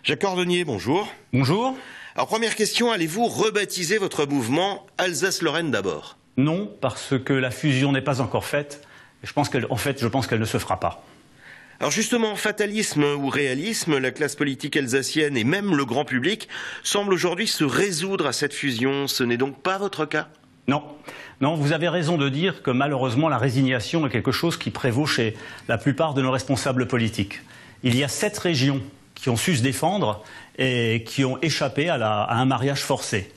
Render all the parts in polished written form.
Jacques Cordonnier, bonjour. Bonjour. Alors première question, allez-vous rebaptiser votre mouvement Alsace-Lorraine d'abord? Non, parce que la fusion n'est pas encore faite. Je pense qu'elle ne se fera pas. Alors justement, fatalisme ou réalisme, la classe politique alsacienne et même le grand public semblent aujourd'hui se résoudre à cette fusion. Ce n'est donc pas votre cas? Non. Non, vous avez raison de dire que malheureusement la résignation est quelque chose qui prévaut chez la plupart de nos responsables politiques. Il y a 7 régions qui ont su se défendre et qui ont échappé à un mariage forcé.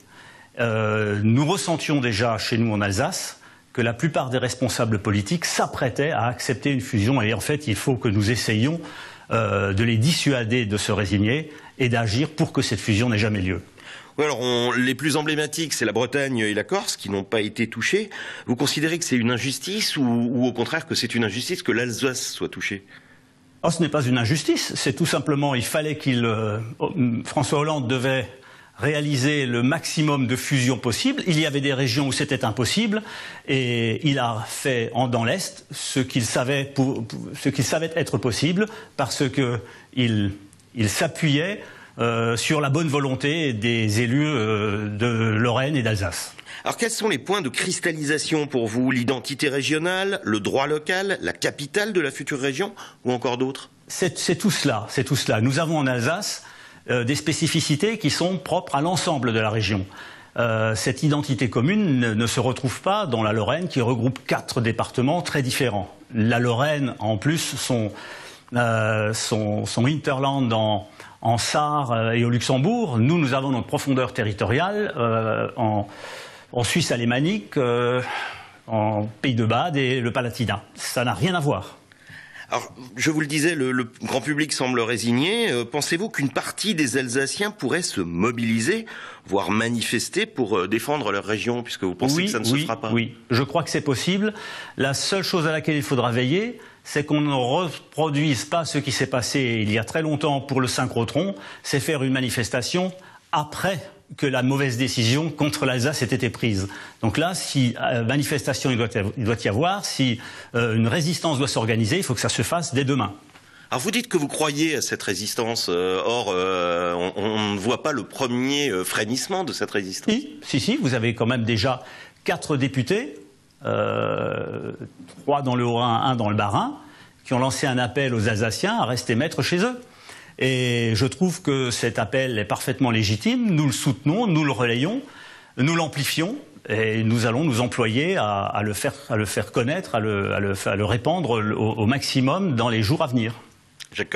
Nous ressentions déjà chez nous en Alsace que la plupart des responsables politiques s'apprêtaient à accepter une fusion et en fait il faut que nous essayions de les dissuader de se résigner et d'agir pour que cette fusion n'ait jamais lieu. Oui, alors les plus emblématiques, c'est la Bretagne et la Corse qui n'ont pas été touchés. Vous considérez que c'est une injustice ou au contraire que c'est une injustice que l'Alsace soit touchée? Oh, ce n'est pas une injustice, c'est tout simplement, il fallait François Hollande devait réaliser le maximum de fusions possible. Il y avait des régions où c'était impossible et il a fait dans l'Est ce qu'il savait être possible parce qu'il s'appuyait sur la bonne volonté des élus de Lorraine et d'Alsace. Alors quels sont les points de cristallisation pour vous? L'identité régionale, le droit local, la capitale de la future région ou encore d'autres? C'est tout cela, c'est tout cela. Nous avons en Alsace des spécificités qui sont propres à l'ensemble de la région. Cette identité commune ne se retrouve pas dans la Lorraine qui regroupe 4 départements très différents. La Lorraine, en plus, son hinterland en Sarre et au Luxembourg. Nous avons notre profondeur territoriale en Suisse alémanique, en Pays de Bade et le Palatinat. Ça n'a rien à voir. Alors, je vous le disais, le grand public semble résigné. Pensez-vous qu'une partie des Alsaciens pourrait se mobiliser, voire manifester pour défendre leur région, puisque vous pensez que ça ne se fera pas? Oui, je crois que c'est possible. La seule chose à laquelle il faudra veiller, c'est qu'on ne reproduise pas ce qui s'est passé il y a très longtemps pour le synchrotron, c'est faire une manifestation après que la mauvaise décision contre l'Alsace ait été prise. Donc là, si manifestation il doit y avoir, si une résistance doit s'organiser, il faut que ça se fasse dès demain. Alors vous dites que vous croyez à cette résistance, or on ne voit pas le premier frémissement de cette résistance. Si, vous avez quand même déjà 4 députés, 3 dans le Haut-Rhin, 1 dans le Bas-Rhin, qui ont lancé un appel aux Alsaciens à rester maîtres chez eux. Et je trouve que cet appel est parfaitement légitime, nous le soutenons, nous le relayons, nous l'amplifions et nous allons nous employer à le faire connaître, à le répandre au maximum dans les jours à venir. Jacques